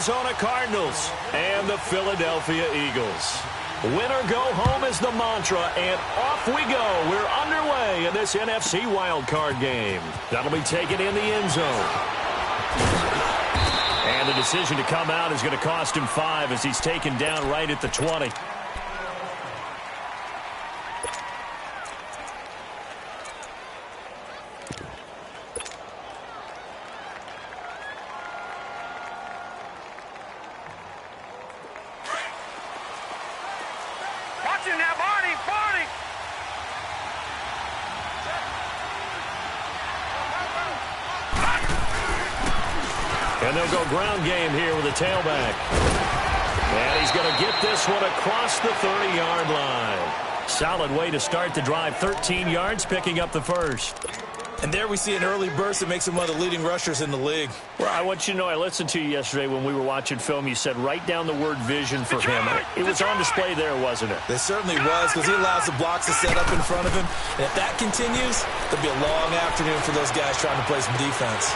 Arizona Cardinals and the Philadelphia Eagles. Winner go home is the mantra, and off we go. We're underway in this NFC wildcard game. That'll be taken in the end zone. And the decision to come out is going to cost him 5 as he's taken down right at the 20. And they'll go ground game here with a tailback. And he's going to get this one across the 30-yard line. Solid way to start the drive. 13 yards, picking up the first. And there we see an early burst that makes him one of the leading rushers in the league. Well, I want you to know, I listened to you yesterday when we were watching film. You said write down the word vision for him. It was on display there, wasn't it? It certainly was, because he allows the blocks to set up in front of him. And if that continues, there'll be a long afternoon for those guys trying to play some defense.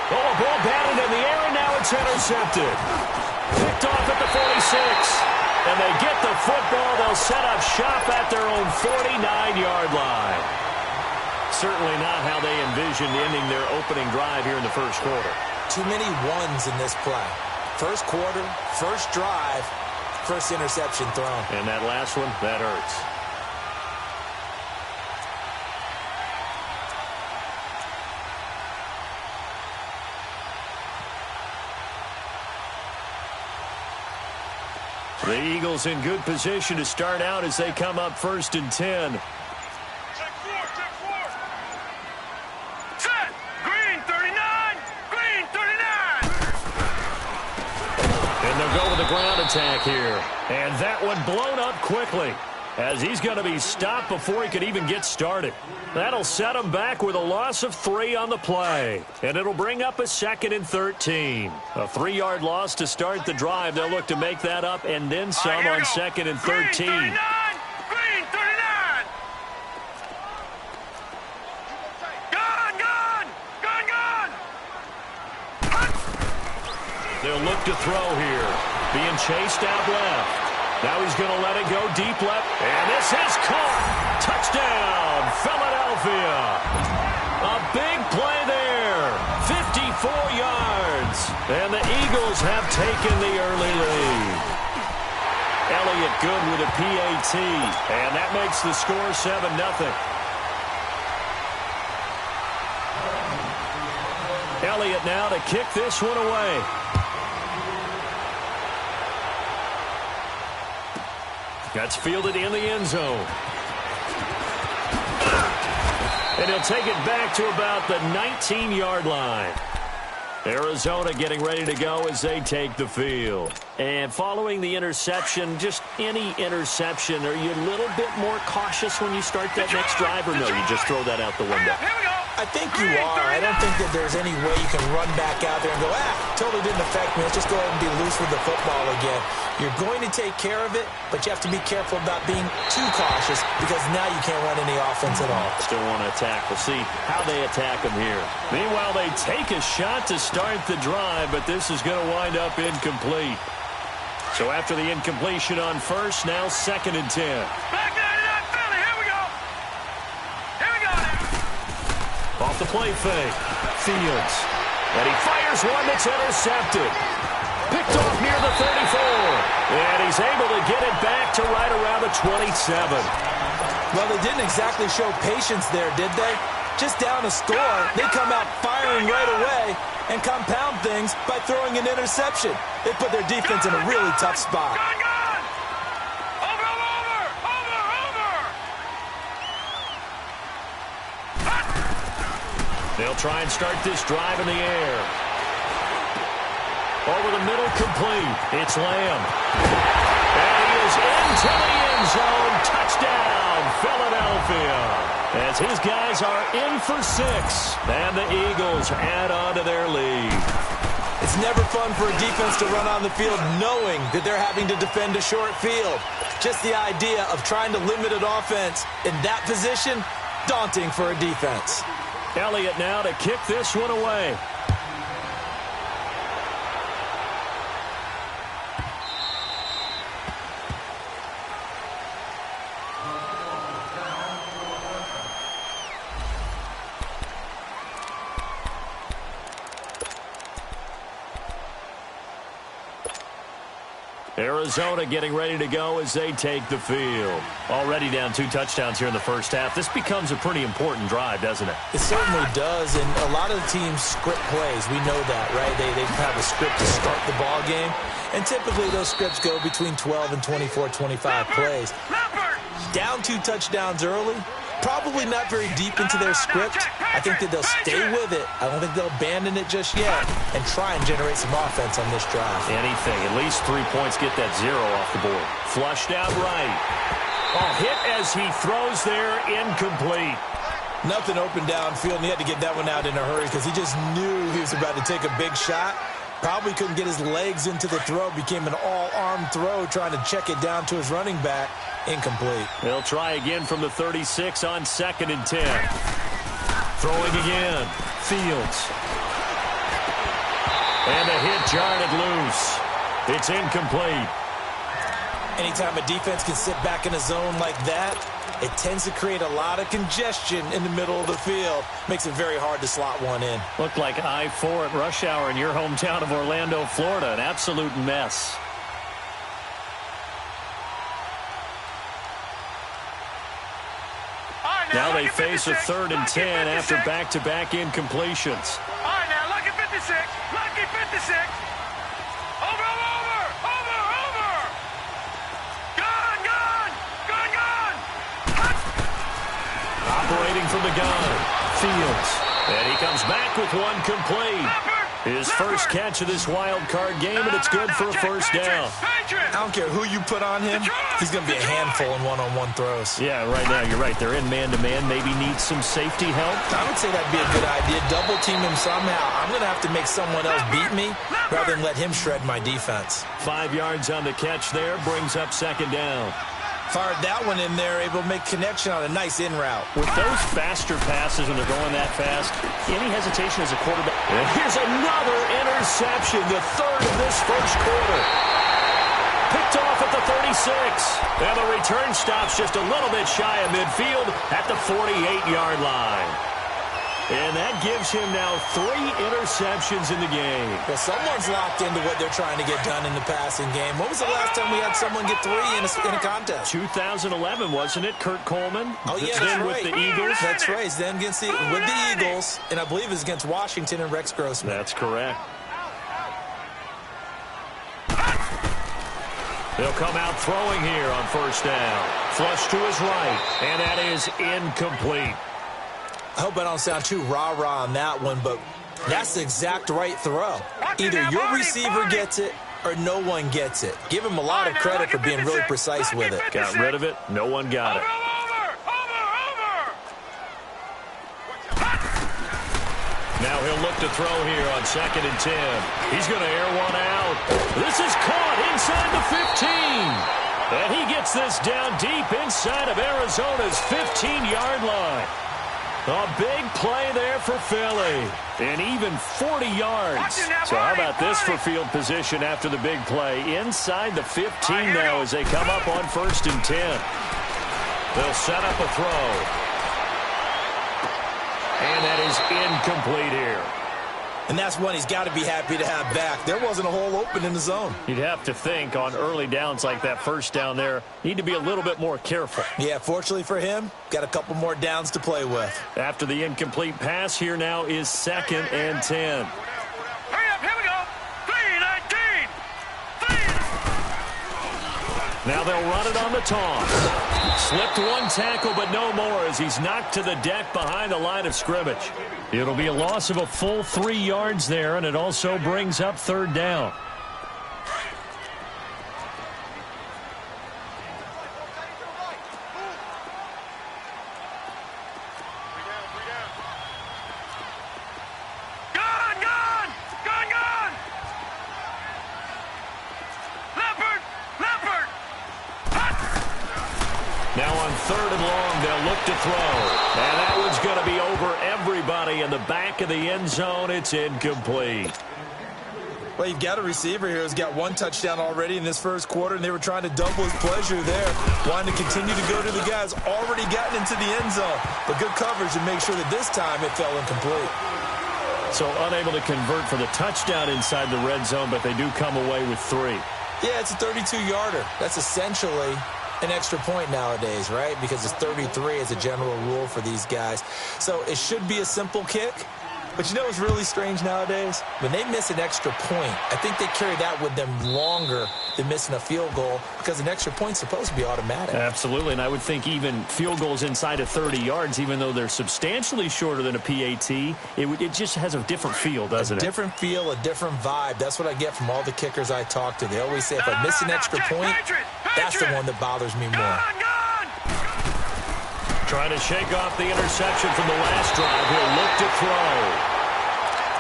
Oh, a ball batted in the air, and now it's intercepted. Picked off at the 46. And they get the football. They'll set up shop at their own 49-yard line. Certainly not how they envisioned ending their opening drive here in the first quarter. Too many ones in this play. First quarter, first drive, first interception thrown. And that last one, that hurts. The Eagles in good position to start out as they come up 1st and 10. Check 4. Set. Green 39. Green 39. And they'll go with the ground attack here. And that one blown up quickly as he's going to be stopped before he could even get started. That'll set him back with a loss of 3 on the play. And it'll bring up a 2nd and 13. A 3-yard loss to start the drive. They'll look to make that up and then some on 2nd and 13. Green 39. Green 39. Gun, gun. Gun, gun. They'll look to throw here. Being chased out left. Now he's going to let it go deep left. And this is caught. Touchdown, Philadelphia. A big play there. 54 yards. And the Eagles have taken the early lead. Elliott good with a PAT. And that makes the score 7-0. Elliott now to kick this one away. That's fielded in the end zone. And he'll take it back to about the 19-yard line. Arizona getting ready to go as they take the field. And following the interception, just any interception, are you a little bit more cautious when you start that next drive, or no, you just throw that out the window? Here we go. I think you are. I don't think that there's any way you can run back out there and go, totally didn't affect me. Let's just go ahead and be loose with the football again. You're going to take care of it, but you have to be careful about being too cautious because now you can't run any offense at all. Still want to attack. We'll see how they attack them here. Meanwhile, they take a shot to start the drive, but this is going to wind up incomplete. So after the incompletion on first, now 2nd and 10. Back out of that Philly. Here we go. Here we go now. Off the play fake. Fields. And he fires one that's intercepted. Picked off near the 34. And he's able to get it back to right around the 27. Well, they didn't exactly show patience there, did they? Just down a score, they come out firing right away and compound things by throwing an interception. They put their defense in a really tough spot. Gun, gun. Over, over, over, over. They'll try and start this drive in the air. Over the middle, complete. It's Lamb. And he is into the end zone. Touchdown, Philadelphia. As his guys are in for 6. And the Eagles add on to their lead. It's never fun for a defense to run on the field knowing that they're having to defend a short field. Just the idea of trying to limit an offense in that position, daunting for a defense. Elliott now to kick this one away. Arizona getting ready to go as they take the field. Already down 2 touchdowns here in the first half. This becomes a pretty important drive, doesn't it? It certainly does, and a lot of the teams script plays. We know that, right? They have a script to start the ball game, and typically those scripts go between 12 and 24, 25 plays. Down 2 touchdowns early, probably not very deep into their script. I think that they'll stay with it. I don't think they'll abandon it just yet and try and generate some offense on this drive. Anything. At least 3 points, get that 0 off the board. Flushed out right. Oh, hit as he throws there, incomplete. Nothing open downfield, and he had to get that one out in a hurry because he just knew he was about to take a big shot. Probably couldn't get his legs into the throw. Became an all-arm throw trying to check it down to his running back. Incomplete. They'll try again from the 36 on 2nd and 10. Throwing again. Fields. And a hit jarred it loose. It's incomplete. Anytime a defense can sit back in a zone like that, it tends to create a lot of congestion in the middle of the field. Makes it very hard to slot one in. Looked like I-4 at rush hour in your hometown of Orlando, Florida. An absolute mess. Now they face a 3rd and 10 after back-to-back incompletions. All right, now, lucky 56. Lucky 56. Over. Gone. Operating from the gun. Fields. And he comes back with one complete. His first catch of this wild card game, and it's good for a first down. I don't care who you put on him. He's going to be a handful in one-on-one throws. Yeah, right now, you're right. They're in man-to-man. Maybe need some safety help. I would say that'd be a good idea. Double team him somehow. I'm going to have to make someone else beat me rather than let him shred my defense. 5 yards on the catch there. Brings up 2nd down. Fired that one in there, able to make connection on a nice in route. With those faster passes when they're going that fast, any hesitation as a quarterback. And here's another interception, the 3rd of this first quarter. Picked off at the 36. And the return stops just a little bit shy of midfield at the 48-yard line. And that gives him now 3 interceptions in the game. Well, someone's locked into what they're trying to get done in the passing game. When was the last time we had someone get 3 in a contest? 2011, wasn't it? Kurt Coleman? Oh, yeah, then that's with right. the Eagles. That's right. Then with the Eagles, and I believe it's against Washington and Rex Grossman. That's correct. They'll come out throwing here on first down. Flush to his right, and that is incomplete. I hope I don't sound too rah-rah on that one, but that's the exact right throw. Either your receiver gets it or no one gets it. Give him a lot of credit for being really precise with it. Got rid of it. No one got it. Now he'll look to throw here on 2nd and 10. He's going to air one out. This is caught inside the 15. And he gets this down deep inside of Arizona's 15-yard line. A big play there for Philly. And even 40 yards. So how about this for field position after the big play? Inside the 15 now as they come up on 1st and 10. They'll set up a throw. And that is incomplete here. And that's one he's got to be happy to have back. There wasn't a hole open in the zone. You'd have to think on early downs like that first down there, need to be a little bit more careful. Yeah, fortunately for him, got a couple more downs to play with. After the incomplete pass, here now is 2nd and 10. Hurry up, here we go. 3-19. Now they'll run it on the toss. Slipped one tackle, but no more as he's knocked to the deck behind the line of scrimmage. It'll be a loss of a full 3 yards there, and it also brings up 3rd down. Gone. Leopard. Now on 3rd and long, they'll look to throw. And that one's going to be over everybody in the back of the end zone. It's incomplete. Well, you've got a receiver here who's got 1 touchdown already in this first quarter, and they were trying to double his pleasure there, wanting to continue to go to the guys already gotten into the end zone. But good coverage to make sure that this time it fell incomplete. So unable to convert for the touchdown inside the red zone, but they do come away with 3. Yeah, it's a 32-yarder. That's essentially an extra point nowadays, right? Because it's 33 as a general rule for these guys. So it should be a simple kick. But you know what's really strange nowadays? When they miss an extra point, I think they carry that with them longer than missing a field goal because an extra point's supposed to be automatic. Absolutely, and I would think even field goals inside of 30 yards, even though they're substantially shorter than a PAT, it just has a different feel, doesn't it? A different feel, a different vibe. That's what I get from all the kickers I talk to. They always say if I miss an extra point, that's the one that bothers me more. Trying to shake off the interception from the last drive. He'll look to throw.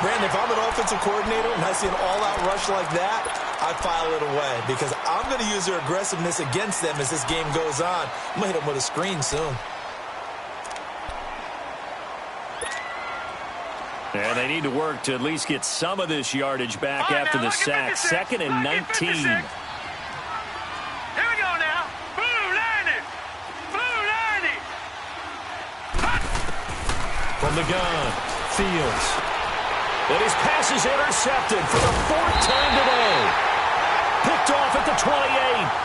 Brandon, if I'm an offensive coordinator and I see an all-out rush like that, I file it away because I'm going to use their aggressiveness against them as this game goes on. I'm going to hit them with a screen soon. And they need to work to at least get some of this yardage back after the sack. 2nd and 19. From the gun, Fields. And his pass is intercepted for the 4th time today. Picked off at the 28.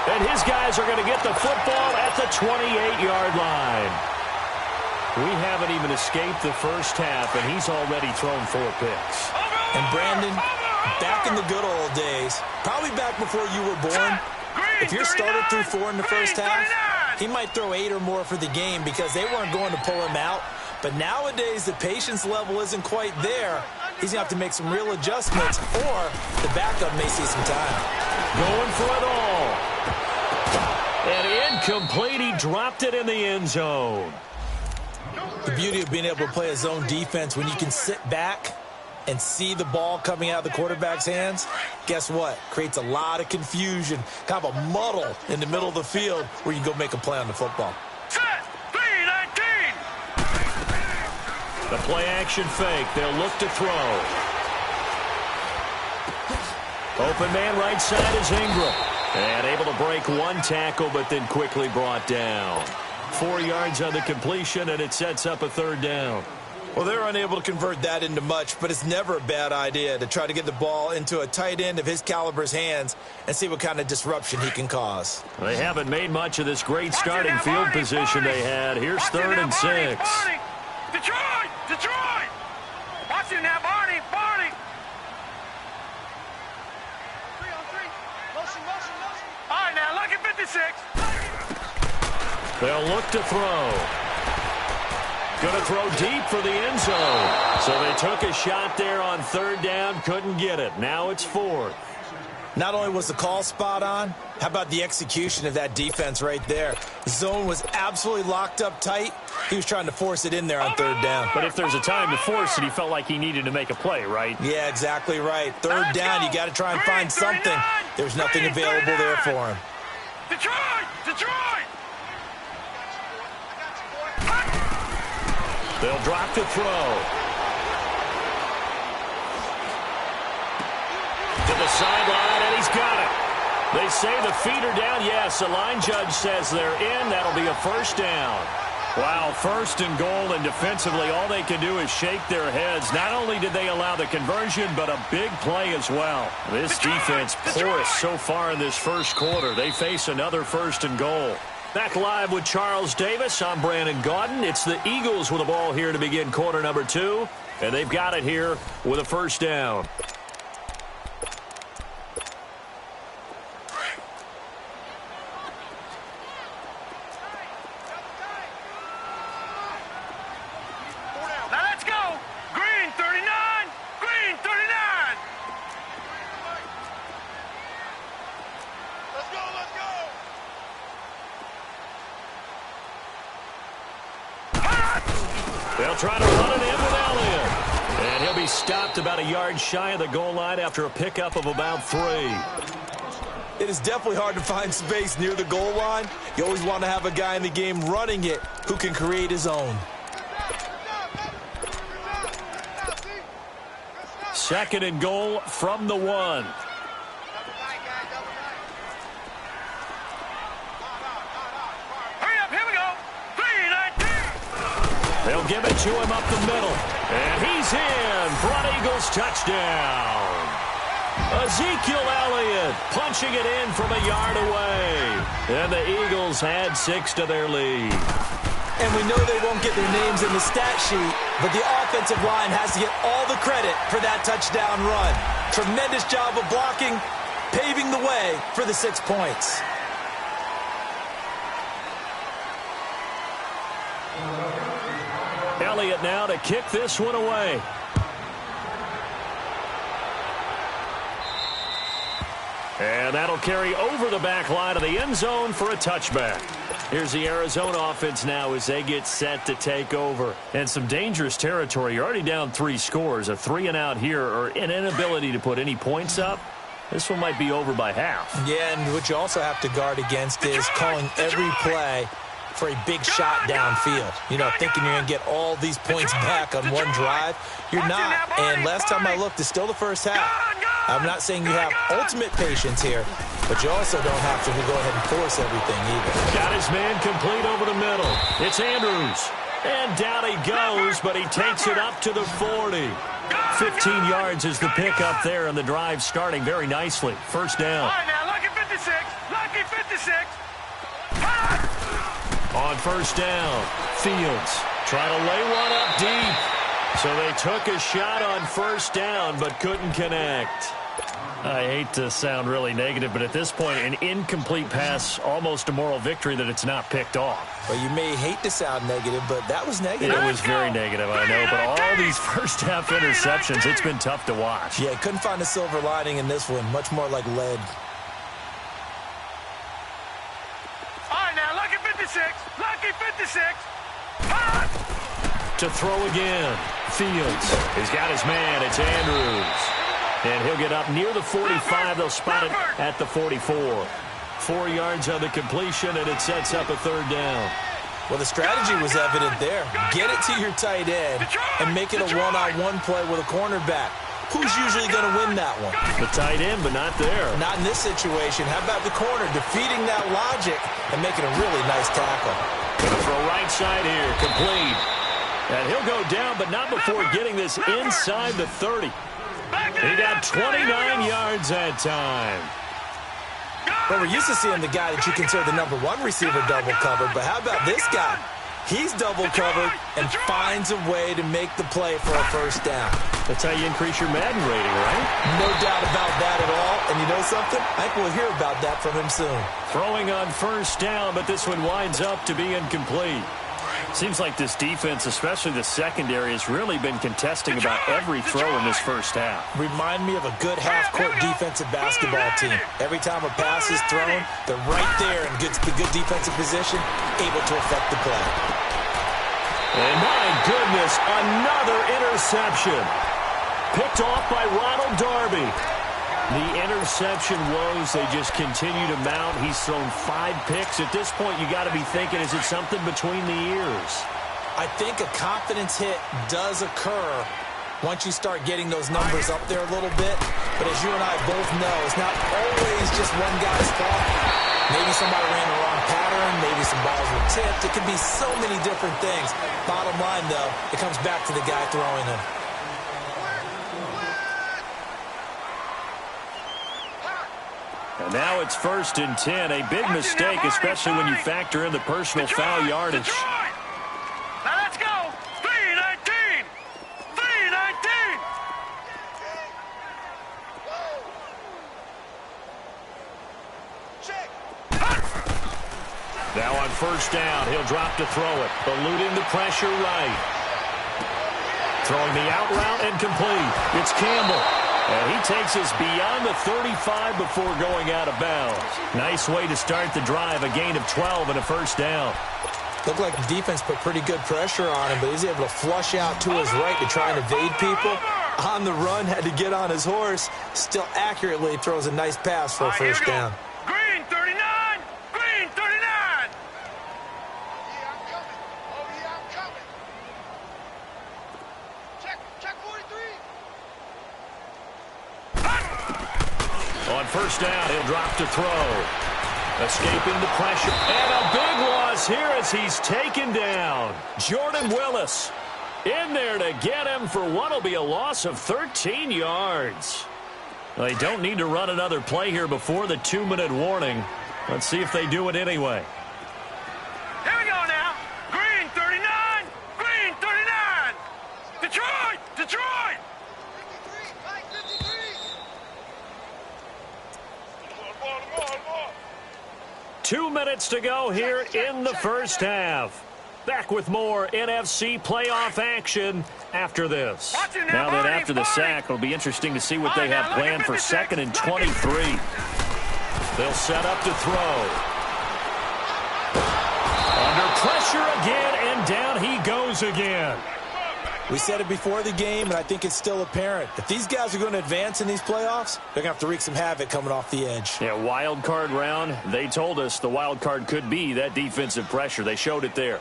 And his guys are going to get the football at the 28-yard line. We haven't even escaped the first half, and he's already thrown 4 picks. And Brandon, back in the good old days, probably back before you were born, if your starter threw 4 in the first half, he might throw 8 or more for the game because they weren't going to pull him out. But nowadays, the patience level isn't quite there. He's going to have to make some real adjustments, or the backup may see some time. Going for it all. And incomplete. He dropped it in the end zone. The beauty of being able to play a zone defense when you can sit back and see the ball coming out of the quarterback's hands, guess what? Creates a lot of confusion, kind of a muddle in the middle of the field where you can go make a play on the football. The play-action fake. They'll look to throw. Open man right side is Ingram. And able to break 1 tackle, but then quickly brought down. 4 yards on the completion, and it sets up a 3rd down. Well, they're unable to convert that into much, but it's never a bad idea to try to get the ball into a tight end of his caliber's hands and see what kind of disruption he can cause. They haven't made much of this great starting field position they had. Here's 3rd and 6. Detroit! Watch it now, Barney! 3 on 3. Motion. All right, now, look at 56. They'll look to throw. Going to throw deep for the end zone. So they took a shot there on 3rd down, couldn't get it. Now it's 4th. Not only was the call spot on, how about the execution of that defense right there? The zone was absolutely locked up tight. He was trying to force it in there on 3rd down. But if there's a time to force it, he felt like he needed to make a play, right? Yeah, exactly right. 3rd down, you got to try and find something. There's nothing available there for him. Detroit! They'll drop to throw. To the sideline, and he's got it. They say the feet are down. Yes, the line judge says they're in. That'll be a 1st down. Wow, 1st and goal, and defensively, all they can do is shake their heads. Not only did they allow the conversion, but a big play as well. This defense porous so far in this 1st quarter. They face another 1st and goal. Back live with Charles Davis. I'm Brandon Gaudin. It's the Eagles with the ball here to begin quarter number 2, and they've got it here with a 1st down. They'll try to run it in with Elliott. And he'll be stopped about a yard shy of the goal line after a pickup of about 3. It is definitely hard to find space near the goal line. You always want to have a guy in the game running it who can create his own. 2nd and goal from the 1. They'll give it to him up the middle. And he's in. Front Eagles touchdown. A Ezekiel Elliott punching it in from a yard away. And the Eagles add 6 to their lead. And we know they won't get their names in the stat sheet, but the offensive line has to get all the credit for that touchdown run. Tremendous job of blocking, paving the way for the 6 points. Elliott now to kick this one away. And that'll carry over the back line of the end zone for a touchback. Here's the Arizona offense now as they get set to take over. And some dangerous territory. You're already down 3 scores. A 3-and-out here or an inability to put any points up. This one might be over by half. Yeah, and what you also have to guard against is calling every play for a big shot downfield. You know, thinking you're going to get all these points back on one drive. You're not. And last time I looked, it's still the first half. I'm not saying you have ultimate patience here, but you also don't have to go ahead and force everything either. Got his man complete over the middle. It's Andrews. And down he goes, but he takes it up to the 40. 15 yards is the pickup there, and the drive starting very nicely. First down. All right, now, lucky 56. Lucky 56. On first down, Fields trying to lay one up deep. So they took a shot on first down, but couldn't connect. I hate to sound really negative, but at this point, an incomplete pass, almost a moral victory that it's not picked off. Well, you may hate to sound negative, but that was negative. It was very negative, I know, but all these first-half interceptions, it's been tough to watch. Yeah, couldn't find a silver lining in this one, much more like lead. All right, now, lucky 56. Lucky 56. To throw again, Fields. He's got his man, it's Andrews. And he'll get up near the 45. They'll spot it at the 44. 4 yards on the completion, and it sets up a third down. Well, the strategy was evident there. Get it to your tight end and make it a one-on-one play with a cornerback. Who's usually going to win that one? The tight end, but not there. Not in this situation. How about the corner defeating that logic and making a really nice tackle? Going to throw right side here, complete. And he'll go down, but not before getting this inside the 30. He got 29 yards that time. Well, we're used to seeing the guy that you consider the #1 receiver double covered, but how about this guy? He's double covered and finds a way to make the play for a first down. That's how you increase your Madden rating, right? No doubt about that at all. And you know something? I think we'll hear about that from him soon. Throwing on first down, but this one winds up to be incomplete. Seems like this defense, especially the secondary, has really been contesting about every throw in this first half. Remind me of a good half-court defensive basketball team. Every time a pass is thrown, they're right there in the good defensive position, able to affect the play. And my goodness, another interception. Picked off by Ronald Darby. The interception woes, they just continue to mount. He's thrown 5 picks. At this point, you got to be thinking, is it something between the ears? I think a confidence hit does occur once you start getting those numbers up there a little bit. But as you and I both know, it's not always just one guy's fault. Maybe somebody ran the wrong pattern. Maybe some balls were tipped. It could be so many different things. Bottom line, though, it comes back to the guy throwing them. And now it's 1st and 10. A big mistake, especially when you factor in the personal foul yardage. Now let's go. 3-19. 3-19. Now on first down, he'll drop to throw it. Eluding the pressure right. Throwing the out route and complete. It's Campbell. And he takes us beyond the 35 before going out of bounds. Nice way to start the drive. A gain of 12 and a first down. Looked like the defense put pretty good pressure on him, but he's able to flush out to his right to try and evade people. On the run, had to get on his horse. Still accurately throws a nice pass for a first down. Green 39. Green 39. Check 43. On first down, he'll drop to throw. Escaping the pressure. And a big loss here as he's taken down. Jordan Willis in there to get him for what will be a loss of 13 yards. They don't need to run another play here before the 2-minute warning. Let's see if they do it anyway. Here we go now. Green 39. Green 39. Detroit. Detroit. 2 minutes to go here in the first half. Back with more NFC playoff action after this. Now that after the sack, it'll be interesting to see what they have planned for 2nd and 23. They'll set up to throw. Under pressure again, and down he goes again. We said it before the game, and I think it's still apparent. If these guys are going to advance in these playoffs, they're going to have to wreak some havoc coming off the edge. Yeah, wild card round. They told us the wild card could be that defensive pressure. They showed it there.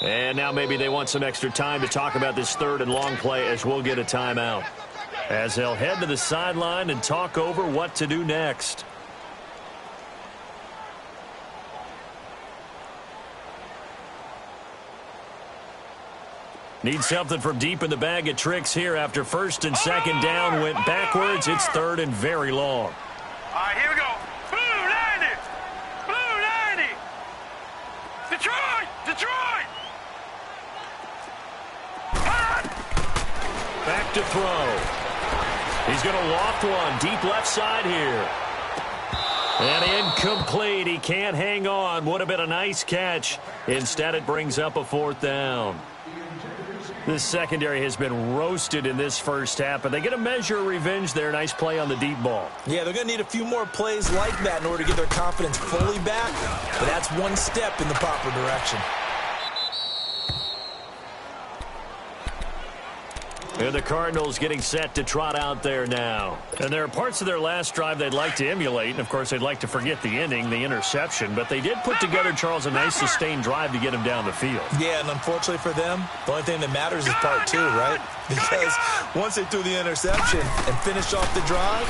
And now maybe they want some extra time to talk about this 3rd and long play as we'll get a timeout. As they'll head to the sideline and talk over what to do next. Need something from deep in the bag of tricks here after 1st and 2nd down went backwards. It's 3rd and very long. All right, here we go. Blue 90. Blue 90. Detroit. Detroit. Back to throw. He's going to loft one deep left side here. And incomplete. He can't hang on. Would have been a nice catch. Instead, it brings up a 4th down. This secondary has been roasted in this first half, but they get a measure of revenge there. Nice play on the deep ball. Yeah, they're going to need a few more plays like that in order to get their confidence fully back, but that's one step in the proper direction. And the Cardinals getting set to trot out there now. And there are parts of their last drive they'd like to emulate. And, of course, they'd like to forget the ending, the interception. But they did put together, Charles, a nice sustained drive to get him down the field. Yeah, and unfortunately for them, the only thing that matters is part 2, right? Because once they threw the interception and finished off the drive,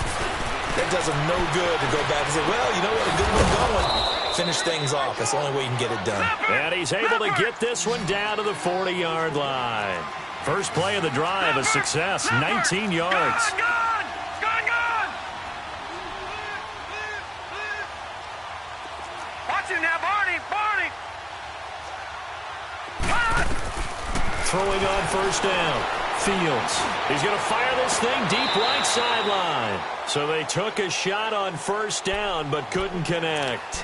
that does them no good to go back and say, well, you know what, a good one going. Finish things off. That's the only way you can get it done. And he's able to get this one down to the 40-yard line. First play of the drive, a success, 19 yards. Gone! Watch him now, Barney! Throwing on 1st down. Fields. He's going to fire this thing deep right sideline. So they took a shot on 1st down, but couldn't connect.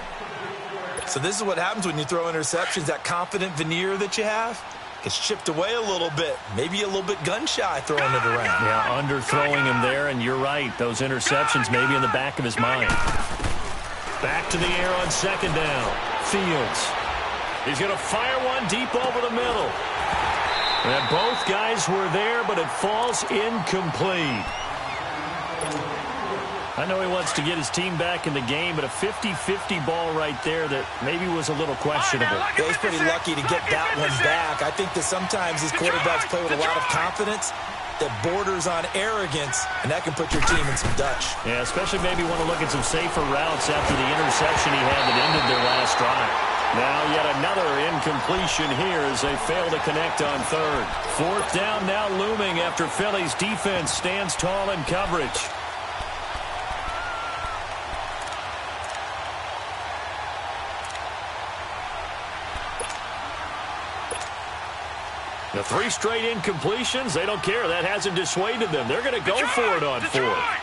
So this is what happens when you throw interceptions. That confident veneer that you have gets chipped away a little bit. Maybe a little bit gun-shy throwing it around. Yeah, underthrowing him there, and you're right. Those interceptions maybe in the back of his mind. Back to the air on 2nd down. Fields. He's going to fire one deep over the middle. And both guys were there, but it falls incomplete. I know he wants to get his team back in the game, but a 50-50 ball right there that maybe was a little questionable. Yeah, he's pretty lucky to get that one back. I think that sometimes these quarterbacks play with a lot of confidence that borders on arrogance, and that can put your team in some Dutch. Yeah, especially maybe want to look at some safer routes after the interception he had that ended their last drive. Now yet another incompletion here as they fail to connect on 3rd. 4th down now looming after Philly's defense stands tall in coverage. The 3 straight incompletions, they don't care. That hasn't dissuaded them. They're going to go for it on 4th.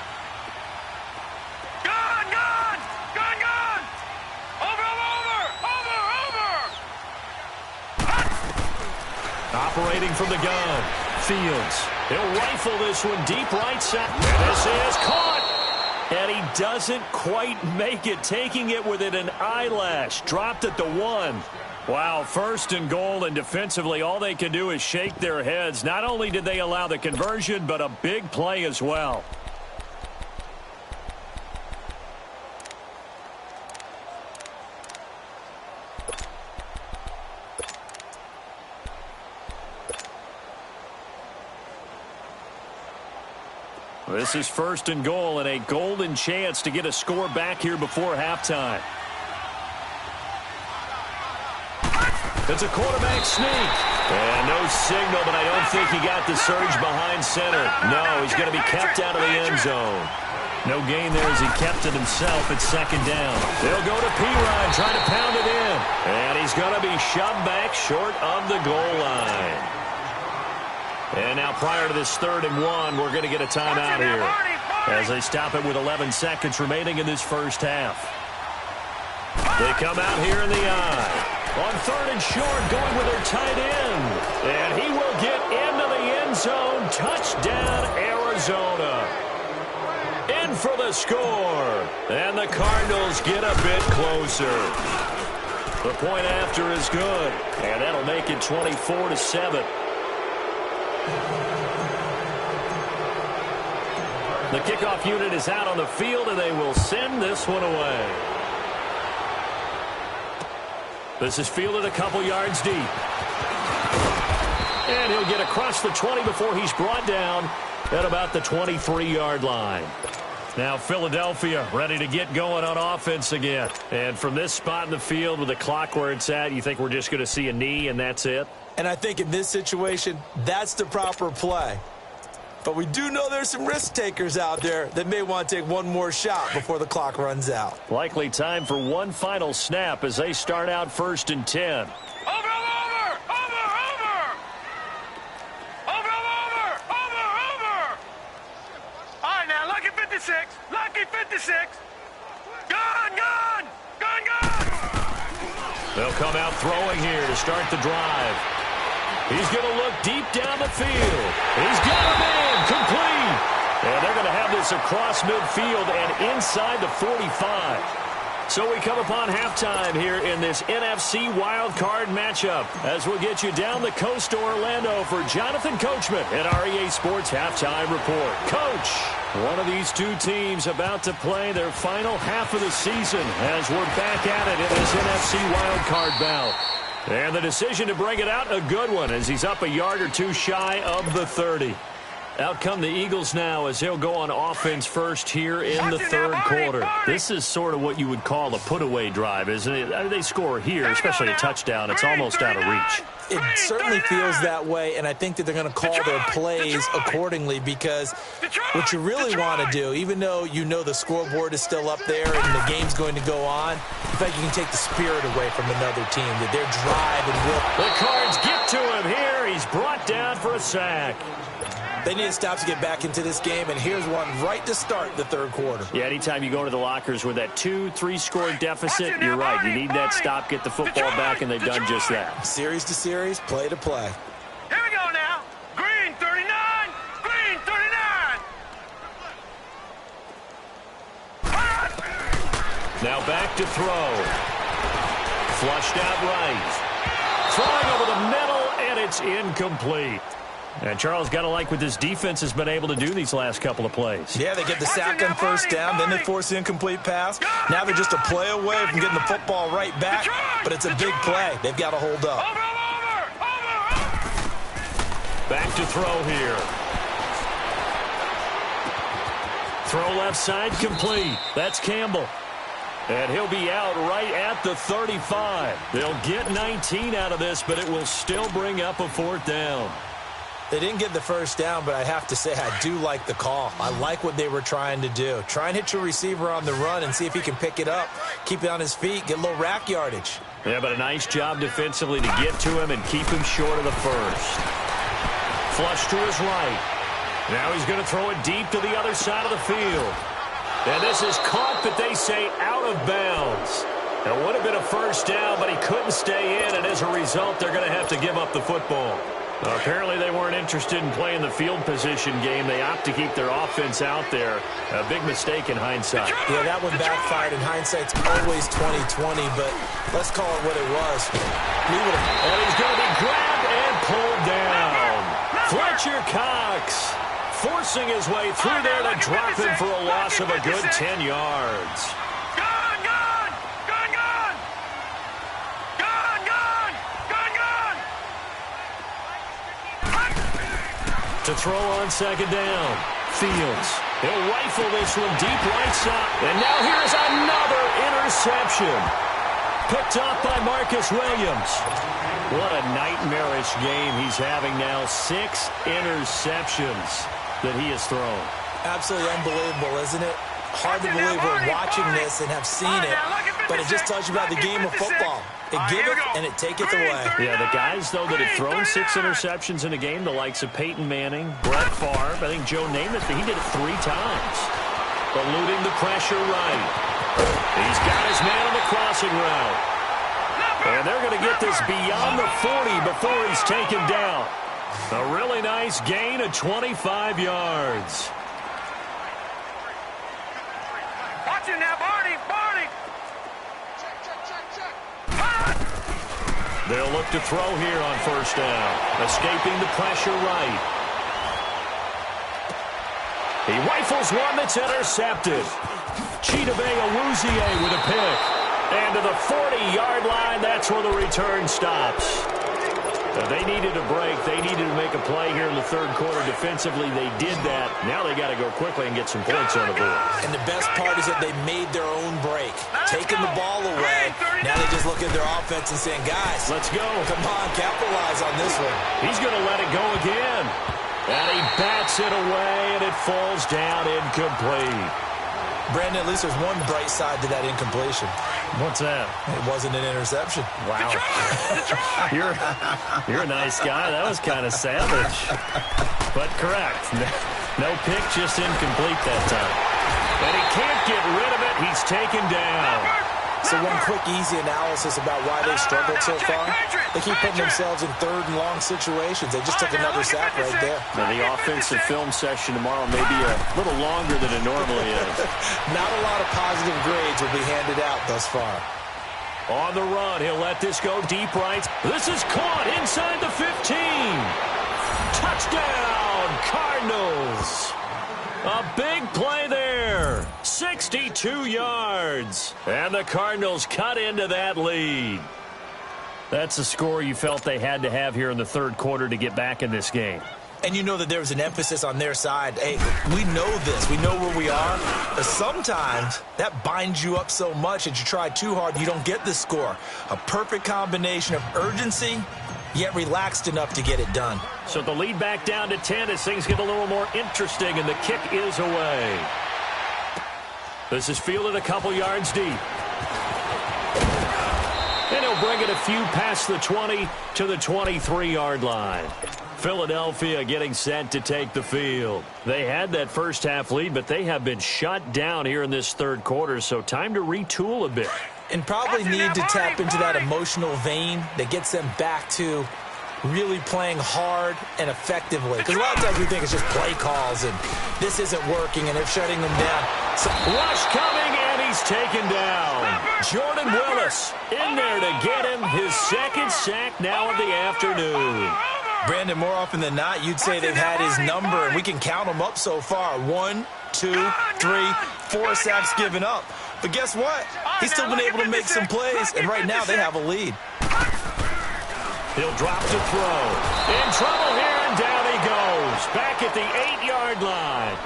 Operating from the gun. Fields. He'll rifle this one deep right side. And this is caught. And he doesn't quite make it. Taking it within an eyelash. Dropped at the 1. Wow, 1st and goal, and defensively all they can do is shake their heads. Not only did they allow the conversion, but a big play as well. This is 1st and goal and a golden chance to get a score back here before halftime. It's a quarterback sneak. And no signal, but I don't think he got the surge behind center. No, he's going to be kept out of the end zone. No gain there as he kept it himself at 2nd down. They'll go to P-Ryan, trying to pound it in. And he's going to be shoved back short of the goal line. And now prior to this 3rd and 1, we're going to get a timeout here as they stop it with 11 seconds remaining in this first half. They come out here in the eye. On 3rd and short, going with their tight end. And he will get into the end zone. Touchdown, Arizona. In for the score. And the Cardinals get a bit closer. The point after is good. And that'll make it 24-7. The kickoff unit is out on the field, and they will send this one away. This is fielded a couple yards deep. And he'll get across the 20 before he's brought down at about the 23-yard line. Now Philadelphia ready to get going on offense again. And from this spot in the field with the clock where it's at, you think we're just going to see a knee and that's it? And I think in this situation, that's the proper play. But we do know there's some risk takers out there that may want to take one more shot before the clock runs out. Likely time for one final snap as they start out 1st and 10. Over! All right, now, lucky 56. Lucky 56. Gun! They'll come out throwing here to start the drive. He's going to look deep down the field. He's got a man complete. And they're going to have this across midfield and inside the 45. So we come upon halftime here in this NFC wildcard matchup as we'll get you down the coast to Orlando for Jonathan Coachman at our EA Sports Halftime Report. Coach, one of these two teams about to play their final half of the season as we're back at it in this NFC wildcard bout. And the decision to bring it out, a good one, as he's up a yard or two shy of the 30. Out come the Eagles now as they'll go on offense first here in the 3rd quarter. This is sort of what you would call a put-away drive, isn't it? I mean, they score here, especially a touchdown. It's almost out of reach. It certainly feels that way, and I think that they're going to call their plays accordingly because what you really want to do, even though you know the scoreboard is still up there and the game's going to go on, in fact, you can take the spirit away from another team, that their drive and will. The Cards get to him here. He's brought down for a sack. They need a stop to get back into this game, and here's one right to start the 3rd quarter. Yeah, anytime you go to the lockers with that 2-3 score deficit, you're right. You need that stop, get the football back, and they've done just that. Series to series, play to play. Here we go now. Green 39. Green 39. Now back to throw. Flushed out right. Throwing over the middle, and it's incomplete. And Charles, got to like what this defense has been able to do these last couple of plays. Yeah, they get the sack on 1st down, then they force the incomplete pass. Now they're just a play away from getting the football right back, but it's a big play. They've got to hold up. Back to throw here. Throw left side complete. That's Campbell. And he'll be out right at the 35. They'll get 19 out of this, but it will still bring up a 4th down. They didn't get the 1st down, but I have to say I do like the call. I like what they were trying to do. Try and hit your receiver on the run and see if he can pick it up, keep it on his feet, get a little rack yardage. Yeah, but a nice job defensively to get to him and keep him short of the 1st. Flush to his right. Now he's going to throw it deep to the other side of the field. And this is caught, but they say out of bounds. It would have been a 1st down, but he couldn't stay in, and as a result, they're going to have to give up the football. Apparently they weren't interested in playing the field position game. They opt to keep their offense out there. A big mistake in hindsight. Yeah, that one backfired. In hindsight's always 20/20, but let's call it what it was. And he's going to be grabbed and pulled down. Fletcher Cox forcing his way through there to drop him for a loss of a good 10 yards. To throw on 2nd down. Fields. He'll rifle this one deep right side. And now here's another interception. Picked up by Marcus Williams. What a nightmarish game he's having now. 6 interceptions that he has thrown. Absolutely unbelievable, isn't it? Hard to believe we're watching this and have seen it, but it just tells you about the game of football. It giveth and it taketh away. Yeah, the guys, though, that have thrown 6 interceptions in a game, the likes of Peyton Manning, Brett Favre, I think Joe Namath, he did it 3 times. Eluding the pressure right. He's got his man on the crossing route. And they're going to get this beyond the 40 before he's taken down. A really nice gain of 25 yards. Watch it now, Barney. They'll look to throw here on first down. Escaping the pressure right. He rifles one that's intercepted. Chidobe Awuzie with a pick. And to the 40-yard line, that's where the return stops. They needed a break. They needed to make a play here in the third quarter. Defensively, they did that. Now they got to go quickly and get some points on the board. And the best part is that they made their own break. Taking the ball away. Now they just look at their offense and saying, guys, let's go. Come on, capitalize on this one. He's going to let it go again. And he bats it away, and it falls down incomplete. Brandon, at least there's one bright side to that incompletion. What's that? It wasn't an interception. Wow. You're a nice guy. That was kind of savage. But correct. No pick, just incomplete that time. And he can't get rid of it. He's taken down. So one quick, easy analysis about why they struggled so far. They keep putting themselves in third and long situations. They just took another sack right there. Now, the offensive film session tomorrow may be a little longer than it normally is. Not a lot of positive grades will be handed out thus far. On the run, he'll let this go deep right. This is caught inside the 15. Touchdown, Cardinals. A big play there. 62 yards. And the Cardinals cut into that lead. That's the score you felt they had to have here in the third quarter to get back in this game. And you know that there was an emphasis on their side. Hey, we know this. We know where we are. But sometimes that binds you up so much that you try too hard, you don't get the score. A perfect combination of urgency, yet relaxed enough to get it done. So the lead back down to 10 as things get a little more interesting, and the kick is away. This is fielded a couple yards deep. And he'll bring it a few past the 20 to the 23-yard line. Philadelphia getting set to take the field. They had that first half lead, but they have been shut down here in this third quarter, so time to retool a bit. And probably need to tap into that emotional vein that gets them back to really playing hard and effectively. Because a lot of times we think it's just play calls and this isn't working and they're shutting them down. So rush coming, and he's taken down. Jordan Willis in there to get him his second sack now of the afternoon. Brandon, more often than not, you'd say they've had his number, and we can count them up so far. 1, 2, 3, 4 sacks given up. But guess what? He's still been able to make some plays, and right now they have a lead. He'll drop to throw. In trouble here, and down he goes. Back at the 8-yard line.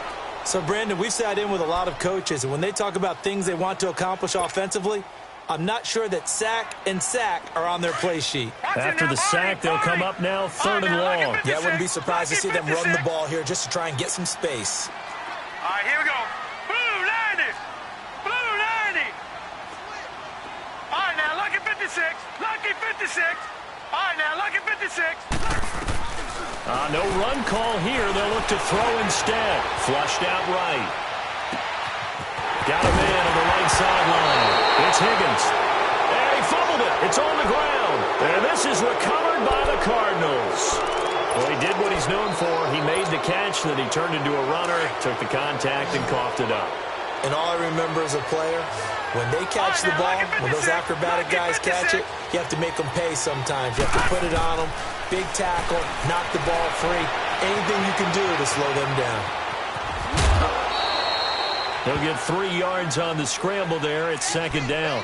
So, Brandon, we've sat in with a lot of coaches, and when they talk about things they want to accomplish offensively, I'm not sure that sack and sack are on their play sheet. After the sack, they'll come up now 3rd and long. Yeah, I wouldn't be surprised to see them run the ball here just to try and get some space. All right, here we go. Blue 90. Blue 90. All right, now, lucky 56. Lucky 56. All right, now, lucky 56. No run call here. They'll look to throw instead. Flushed out right. Got a man on the right sideline. It's Higgins. And he fumbled it. It's on the ground. And this is recovered by the Cardinals. Well, he did what he's known for. He made the catch, then he turned into a runner, took the contact, and coughed it up. And all I remember as a player, when they catch the ball, when those acrobatic guys catch it, you have to make them pay sometimes. You have to put it on them. Big tackle, knock the ball free. Anything you can do to slow them down. He'll get 3 yards on the scramble there. It's 2nd down.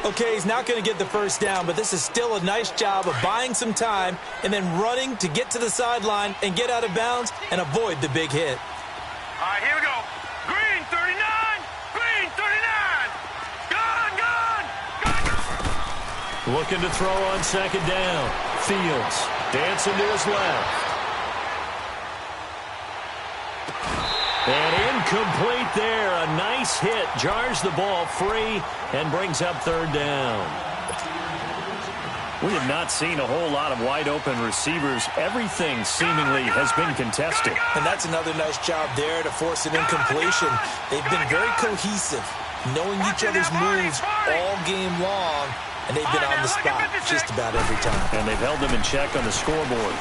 Okay, he's not going to get the first down, but this is still a nice job of buying some time and then running to get to the sideline and get out of bounds and avoid the big hit. Looking to throw on second down. Fields dancing to his left. And incomplete there. A nice hit. Jars the ball free and brings up third down. We have not seen a whole lot of wide-open receivers. Everything seemingly has been contested. And that's another nice job there to force an incompletion. They've been very cohesive, knowing each other's moves all game long, and they've been on the spot just about every time. And they've held them in check on the scoreboard.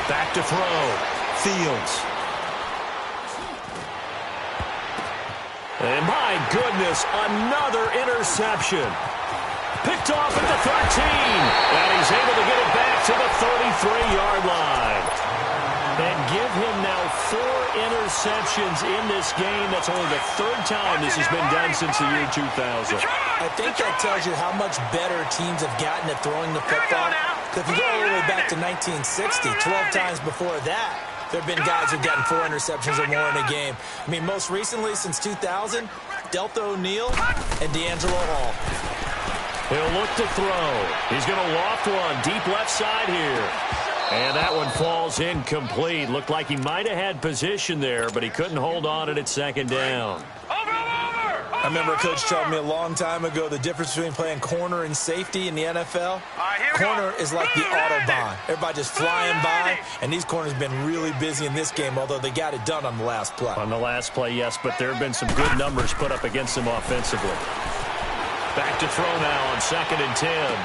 Back to throw. Fields. And my goodness, another interception. Picked off at the 13, and he's able to get it back to the 33-yard line. And give him now 4 interceptions in this game. That's only the 3rd time this has been done since the year 2000. I think that tells you how much better teams have gotten at throwing the football. If you go all the way back to 1960, 12 times before that, there have been guys who've gotten 4 interceptions or more in a game. I mean, most recently, since 2000, Delta O'Neal and D'Angelo Hall. He'll look to throw. He's going to loft one deep left side here. And that one falls incomplete. Looked like he might have had position there, but he couldn't hold on at second down. I remember a coach telling me a long time ago the difference between playing corner and safety in the NFL. Corner is like the Autobahn. Everybody just flying by, and these corners have been really busy in this game, although they got it done on the last play. On the last play, yes, but there have been some good numbers put up against him offensively. Back to throw now on 2nd and 10.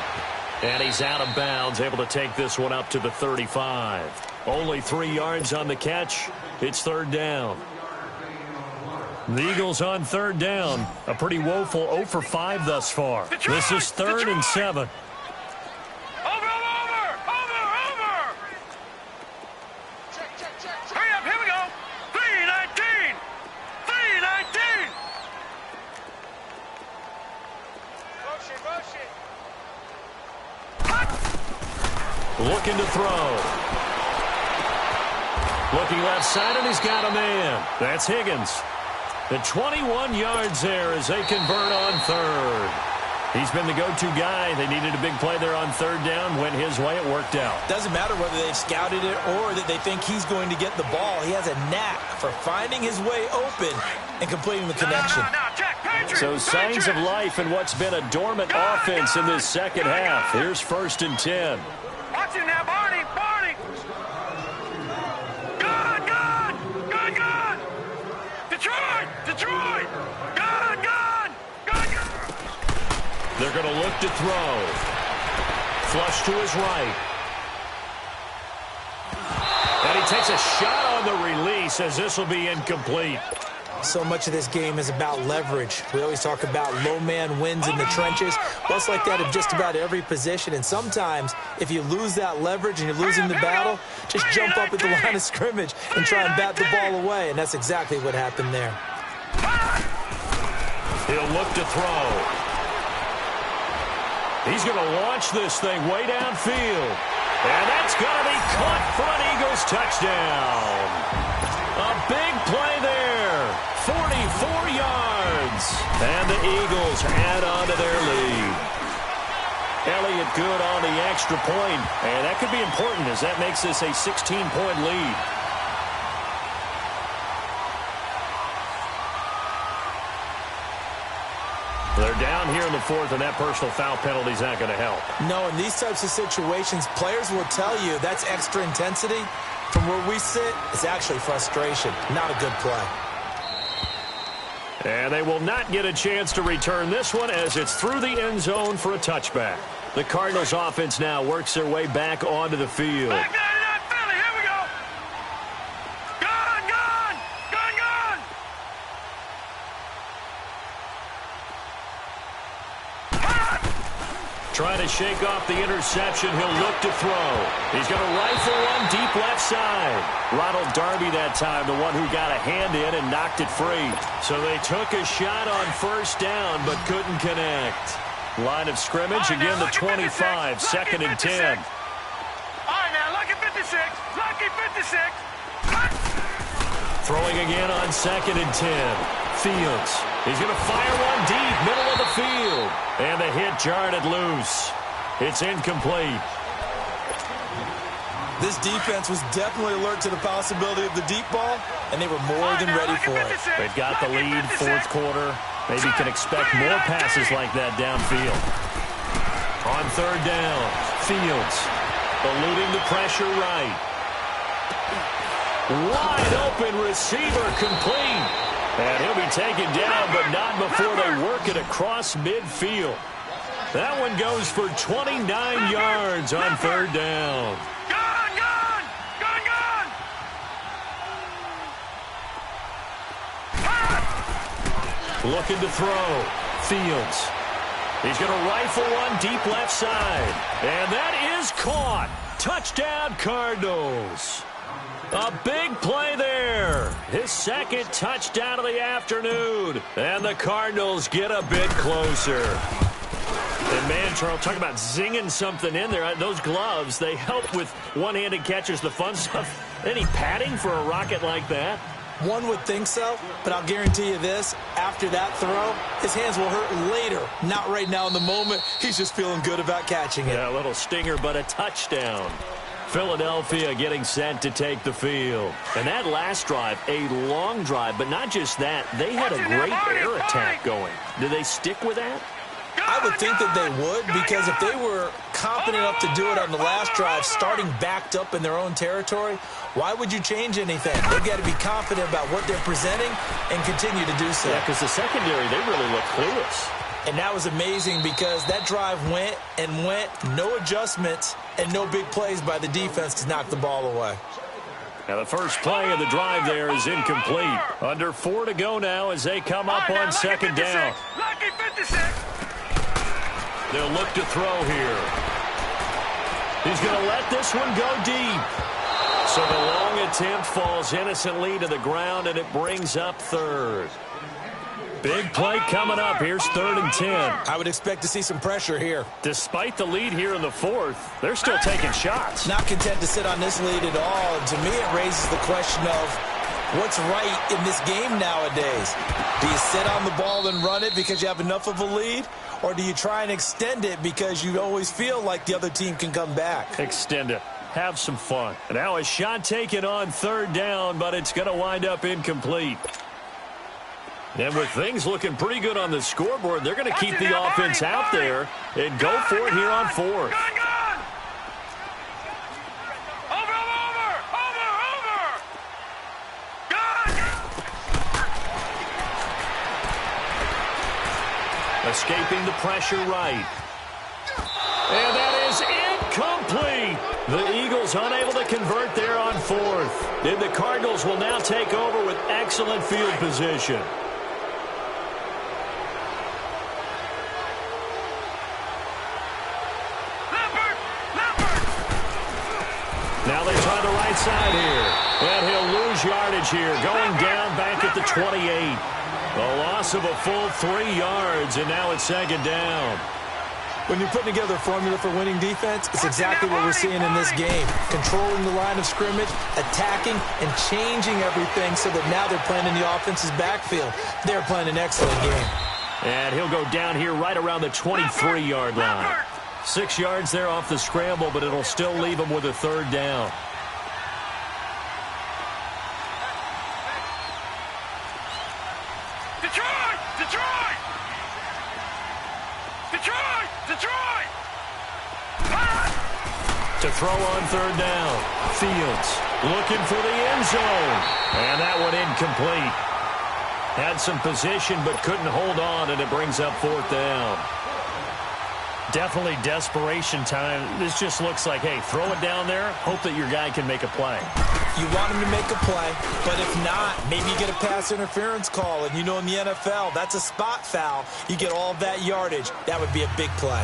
And he's out of bounds, able to take this one up to the 35. Only 3 yards on the catch. It's 3rd down. The Eagles on 3rd down. A pretty woeful 0 for 5 thus far. This is 3rd and 7. Hurry up, here we go. 3:19. 3:19. Looking to throw. Looking left side, and he's got a man. That's Higgins. The 21 yards there as they convert on 3rd. He's been the go-to guy. They needed a big play there on 3rd down. Went his way. It worked out. Doesn't matter whether they've scouted it or that they think he's going to get the ball. He has a knack for finding his way open and completing the connection. So signs of life in what's been a dormant offense in this second half. Here's 1st and 10. Watch him now, Barney. Barney. Good, good. Good, good. Detroit. Detroit. Good, good. Good, good. They're going to look to throw. Flush to his right. And he takes a shot on the release as this will be incomplete. So much of this game is about leverage. We always talk about low man wins in the trenches. Well, it's like that in just about every position. And sometimes, if you lose that leverage and you're losing the battle, just jump up at the line of scrimmage and try and bat the ball away. And that's exactly what happened there. He'll look to throw. He's going to launch this thing way downfield. And that's going to be caught for an Eagles touchdown. A big play there. 44 yards. And the Eagles add on to their lead. Elliott good on the extra point. And that could be important as that makes this a 16-point lead. They're down here in the 4th, and that personal foul penalty is not going to help. No, in these types of situations, players will tell you that's extra intensity. From where we sit, it's actually frustration. Not a good play. And they will not get a chance to return this one as it's through the end zone for a touchback. The Cardinals offense now works their way back onto the field. Trying to shake off the interception. He'll look to throw. He's going to rifle one deep left side. Ronald Darby that time, the one who got a hand in and knocked it free. So they took a shot on 1st down but couldn't connect. Line of scrimmage, again the 25, 2nd and 10. All right, now, lucky 56. Lucky 56. Throwing again on 2nd and 10. Fields. He's going to fire one deep, middle of the field. And the hit jarred it loose. It's incomplete. This defense was definitely alert to the possibility of the deep ball, and they were more than ready for it. They've got the lead, fourth quarter. Maybe can expect more passes like that downfield. On third down, Fields eluding the pressure right. Wide open receiver complete. And he'll be taken down, but not before they work it across midfield. That one goes for 29 yards on third down. Looking to throw. Fields. He's going to rifle one deep left side. And that is caught. Touchdown, Cardinals. A big play there. His second touchdown of the afternoon. And the Cardinals get a bit closer. And man, Charles, talk about zinging something in there. Those gloves, they help with one-handed catches, the fun stuff. Any padding for a rocket like that? One would think so, but I'll guarantee you this. After that throw, his hands will hurt later. Not right now in the moment. He's just feeling good about catching it. Yeah, a little stinger, but a touchdown. Philadelphia getting set to take the field. And that last drive, a long drive, but not just that. They had a great air attack going. Do they stick with that? I would think that they would, because if they were confident enough to do it on the last drive, starting backed up in their own territory, why would you change anything? They've got to be confident about what they're presenting and continue to do so. Yeah, because the secondary, they really look clueless. And that was amazing because that drive went and went, no adjustments and no big plays by the defense to knock the ball away. Now the first play of the drive there is incomplete. Under 4 to go now as they come up on second down. Lucky 56. They'll look to throw here. He's going to let this one go deep. So the long attempt falls innocently to the ground, and it brings up third. Big play coming up. Here's 3rd and 10. I would expect to see some pressure here. Despite the lead here in the fourth, they're still taking shots. Not content to sit on this lead at all. And to me, it raises the question of what's right in this game nowadays. Do you sit on the ball and run it because you have enough of a lead? Or do you try and extend it because you always feel like the other team can come back? Extend it. Have some fun. And now a shot taken on 3rd down, but it's going to wind up incomplete. And with things looking pretty good on the scoreboard, they're going to keep the offense out there and go for it here on 4th. Escaping the pressure right. And that is incomplete. The Eagles unable to convert there on 4th. And the Cardinals will now take over with excellent field position. Now they try the right side here. And he'll lose yardage here. Going down back at the 28. A loss of a full 3 yards, and now it's 2nd down. When you're putting together a formula for winning defense, it's exactly what we're seeing in this game. Controlling the line of scrimmage, attacking, and changing everything so that now they're playing in the offense's backfield. They're playing an excellent game. And he'll go down here right around the 23-yard line. 6 yards there off the scramble, but it'll still leave him with a 3rd down. To throw on 3rd down. Fields looking for the end zone. And that one incomplete. Had some position but couldn't hold on, and it brings up 4th down. Definitely desperation time. This just looks like, hey, throw it down there, hope that your guy can make a play. You want him to make a play, but if not, maybe you get a pass interference call. And you know in the NFL, that's a spot foul. You get all that yardage. That would be a big play.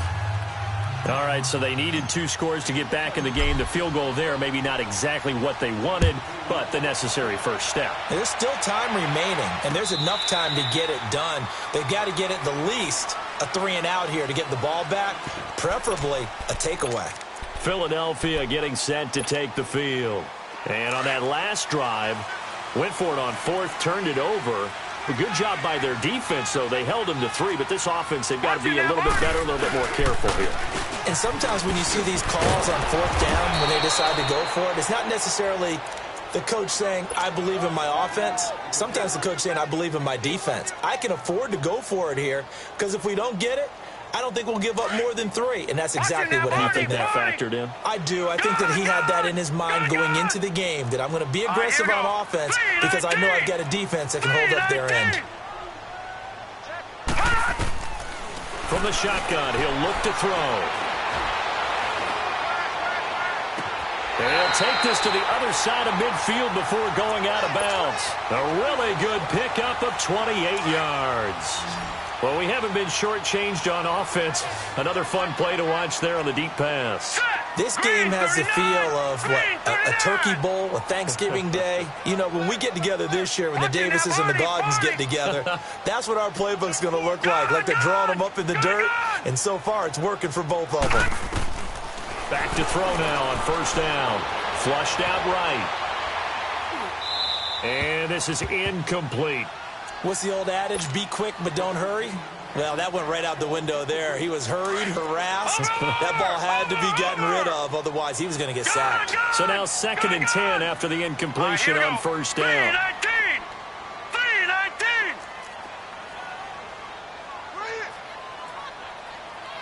All right, so they needed 2 scores to get back in the game. The field goal there, maybe not exactly what they wanted, but the necessary first step. There's still time remaining, and there's enough time to get it done. They've got to get at the least a 3-and-out here to get the ball back, preferably a takeaway. Philadelphia getting set to take the field. And on that last drive, went for it on 4th, turned it over, A good job by their defense, though. They held them to 3, but this offense, they've got to be a little bit better, a little bit more careful here. And sometimes when you see these calls on 4th down, when they decide to go for it, it's not necessarily the coach saying, I believe in my offense. Sometimes the coach saying, I believe in my defense. I can afford to go for it here because if we don't get it, I don't think we'll give up more than 3. And that's exactly what happened. Do you think that factored in? I do. I think that he had that in his mind going into the game, that I'm going to be aggressive on offense because I know I've got a defense that can hold up their end. From the shotgun, he'll look to throw. And he'll take this to the other side of midfield before going out of bounds. A really good pickup of 28 yards. Well, we haven't been shortchanged on offense. Another fun play to watch there on the deep pass. This game has the feel of, a turkey bowl, a Thanksgiving day. You know, when we get together this year, when the Davises and the Gaudens get together, that's what our playbook's going to look like they're drawing them up in the dirt, and so far it's working for both of them. Back to throw now on 1st down. Flushed out right. And this is incomplete. What's the old adage, be quick but don't hurry? Well, that went right out the window there. He was hurried, harassed. That ball had to be gotten rid of, otherwise he was going to get sacked. So now 2nd and 10 after the incompletion on 1st down. 3-19.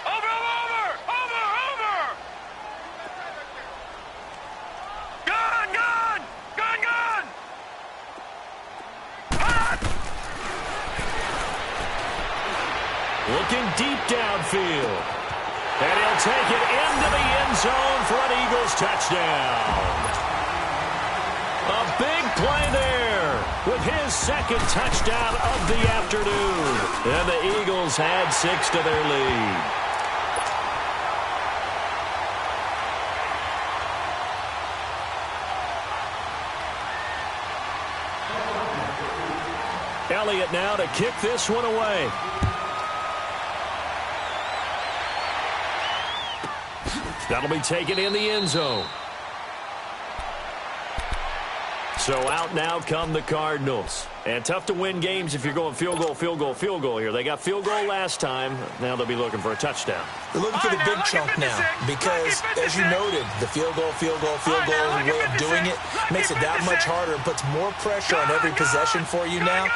Over. Gun. Looking deep downfield. And he'll take it into the end zone for an Eagles touchdown. A big play there with his 2nd touchdown of the afternoon. And the Eagles add 6 to their lead. Elliott now to kick this one away. That'll be taken in the end zone. So out now come the Cardinals. And tough to win games if you're going field goal here. They got field goal last time. Now they'll be looking for a touchdown. They're looking for the big chunk now because, as you noted, the field goal way of doing it makes it that much harder and puts more pressure on every possession for you now.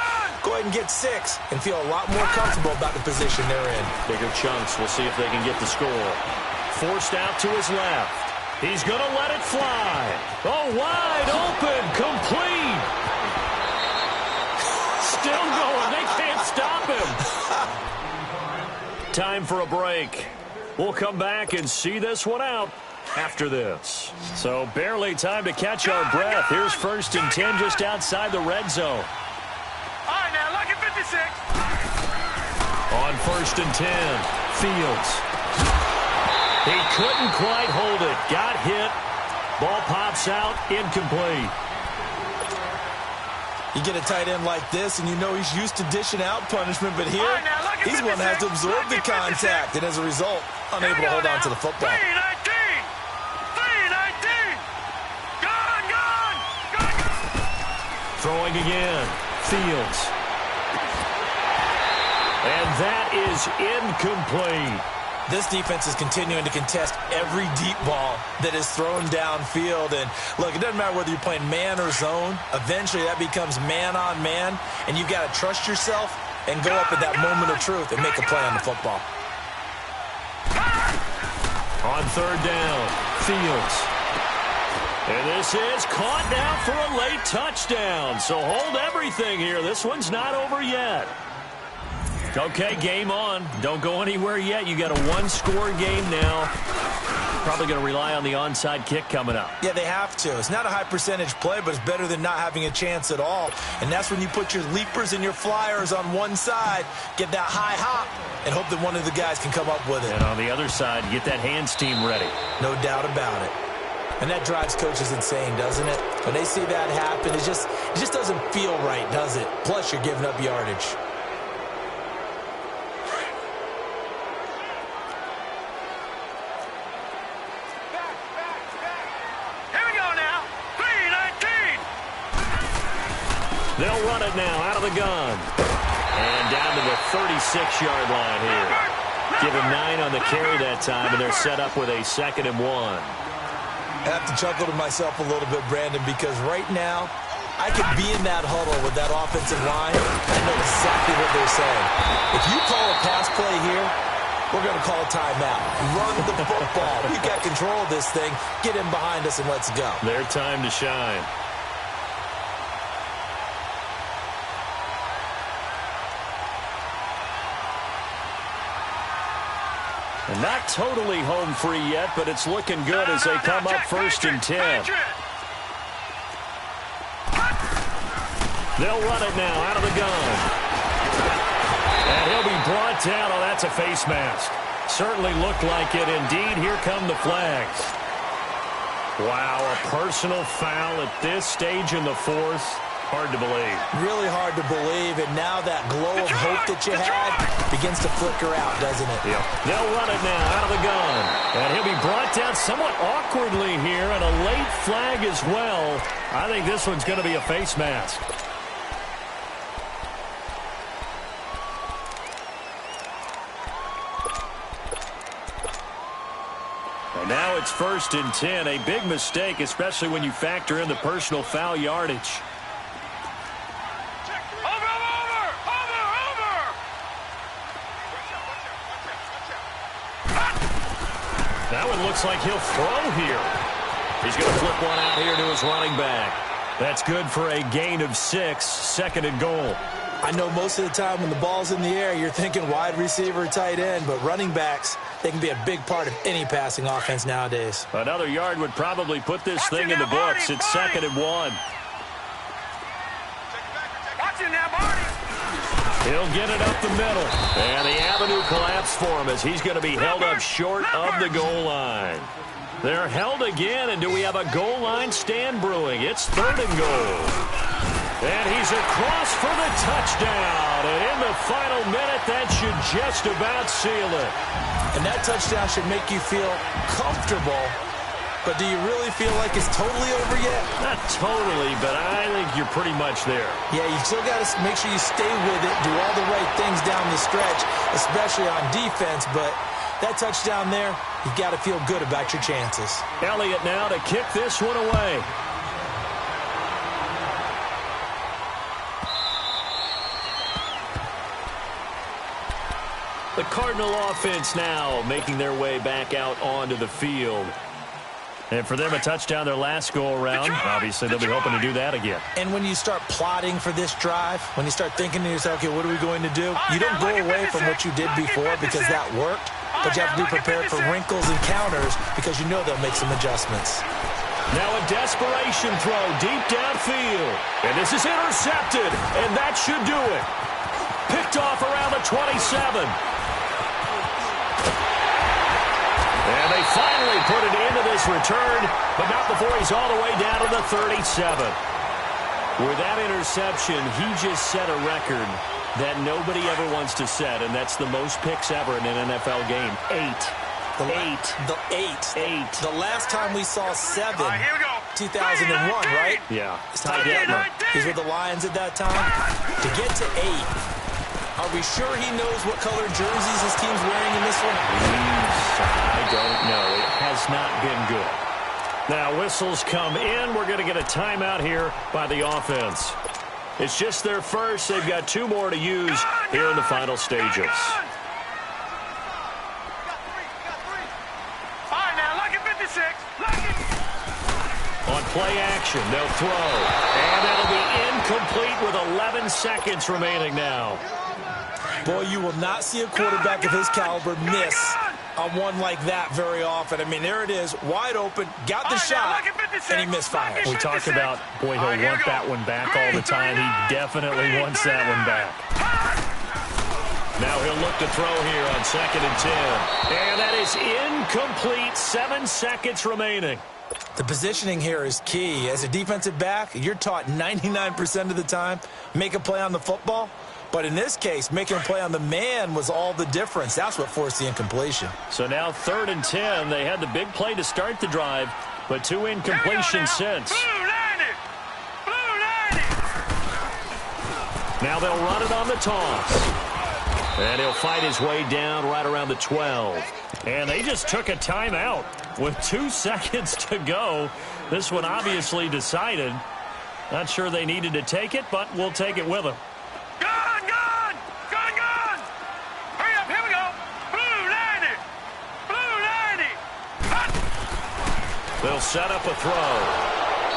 Go ahead and get 6 and feel a lot more comfortable about the position they're in. Bigger chunks. We'll see if they can get the score. Forced out to his left. He's going to let it fly. Oh, wide open, complete. Still going. They can't stop him. Time for a break. We'll come back and see this one out after this. So barely time to catch our breath. Here's 1st and 10 just outside the red zone. All right, now, look at 56. On 1st and 10, Fields. He couldn't quite hold it. Got hit. Ball pops out. Incomplete. You get a tight end like this, and you know he's used to dishing out punishment, but here, he's one that has to absorb the contact, and as a result, unable to hold on to the football. 3-19. Gone. Throwing again. Fields. And that is incomplete. This defense is continuing to contest every deep ball that is thrown downfield. And, look, it doesn't matter whether you're playing man or zone. Eventually, that becomes man on man, and you've got to trust yourself and go up at that moment of truth and make a play on the football. On 3rd down, Fields. And this is caught now for a late touchdown. So hold everything here. This one's not over yet. Okay, game on. Don't go anywhere yet. You got a 1-score game now. Probably going to rely on the onside kick coming up. Yeah, they have to. It's not a high-percentage play, but it's better than not having a chance at all. And that's when you put your leapers and your flyers on one side, get that high hop, and hope that one of the guys can come up with it. And on the other side, get that hands team ready. No doubt about it. And that drives coaches insane, doesn't it? When they see that happen, it just doesn't feel right, does it? Plus, you're giving up yardage. They'll run it now out of the gun. And down to the 36-yard line here. Give him 9 on the carry that time, and they're set up with a 2nd and 1. I have to chuckle to myself a little bit, Brandon, because right now I could be in that huddle with that offensive line. I know exactly what they're saying. If you call a pass play here, we're going to call a timeout. Run the football. We've got control of this thing. Get in behind us and let's go. Their time to shine. And not totally home free yet, but it's looking good as they come up 1st and 10. They'll run it now out of the gun. And he'll be brought down. Oh, that's a face mask. Certainly looked like it. Indeed, here come the flags. Wow, a personal foul at this stage in the 4th. Hard to believe. Really hard to believe, and now that glow of hope that you had begins to flicker out, doesn't it? Yep. They'll run it now out of the gun. And he'll be brought down somewhat awkwardly here, and a late flag as well. I think this one's going to be a face mask. And now it's 1st and 10. A big mistake, especially when you factor in the personal foul yardage. That one looks like he'll throw here. He's going to flip one out here to his running back. That's good for a gain of 6, 2nd and goal. I know most of the time when the ball's in the air, you're thinking wide receiver, tight end, but running backs, they can be a big part of any passing offense nowadays. Another yard would probably put this thing in the books. It's 2nd and 1. Watch it now, Marty. He'll get it up the middle. And the avenue collapsed for him as he's going to be held up short of the goal line. They're held again, and do we have a goal line stand brewing? It's 3rd and goal. And he's across for the touchdown. And in the final minute, that should just about seal it. And that touchdown should make you feel comfortable. But do you really feel like it's totally over yet? Not totally, but I think you're pretty much there. Yeah, you still got to make sure you stay with it, do all the right things down the stretch, especially on defense. But that touchdown there, you've got to feel good about your chances. Elliott now to kick this one away. The Cardinal offense now making their way back out onto the field. And for them, a touchdown their last go-around. Obviously, they'll be hoping to do that again. And when you start plotting for this drive, when you start thinking to yourself, okay, what are we going to do? You don't go away from what you did before because that worked, but you have to be prepared for wrinkles and counters because you know they'll make some adjustments. Now a desperation throw deep downfield. And this is intercepted, and that should do it. Picked off around the 27. And they finally put it into this return, but not before he's all the way down to the 37. With that interception, he just set a record that nobody ever wants to set, and that's the most picks ever in an NFL game. 8. The last time we saw 7, Here we go. 2001, right? Yeah. Ty Detmer. He's with the Lions at that time. To get to 8. Are we sure he knows what color jerseys his team's wearing in this one? I don't know. It has not been good. Now whistles come in. We're going to get a timeout here by the offense. It's just their first. They've got 2 more to use here in the final stages. All right, now, lucky 56. Lucky. On play action, they'll throw. And it'll be incomplete with 11 seconds remaining now. Boy, you will not see a quarterback of his caliber miss on one like that very often. I mean, there it is, wide open, got the shot, and he misfires. We talk about, boy, he'll want that one back all the time. He definitely wants that one back. Now he'll look to throw here on 2nd and 10. And that is incomplete, 7 seconds remaining. The positioning here is key. As a defensive back, you're taught 99% of the time, make a play on the football. But in this case, making a play on the man was all the difference. That's what forced the incompletion. So now 3rd and 10. They had the big play to start the drive, but 2 incompletions since. Blue 90. Blue 90. Now they'll run it on the toss. And he'll fight his way down right around the 12. And they just took a timeout with 2 seconds to go. This one obviously decided. Not sure they needed to take it, but we'll take it with them. Gone, gone! Gone, gone! Hurry up, here we go! Blue 90! Blue 90! Hot! They'll set up a throw.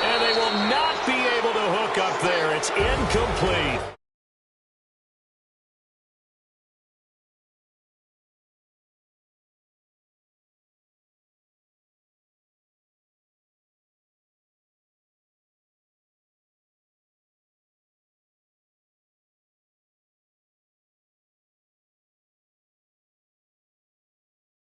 And they will not be able to hook up there. It's incomplete.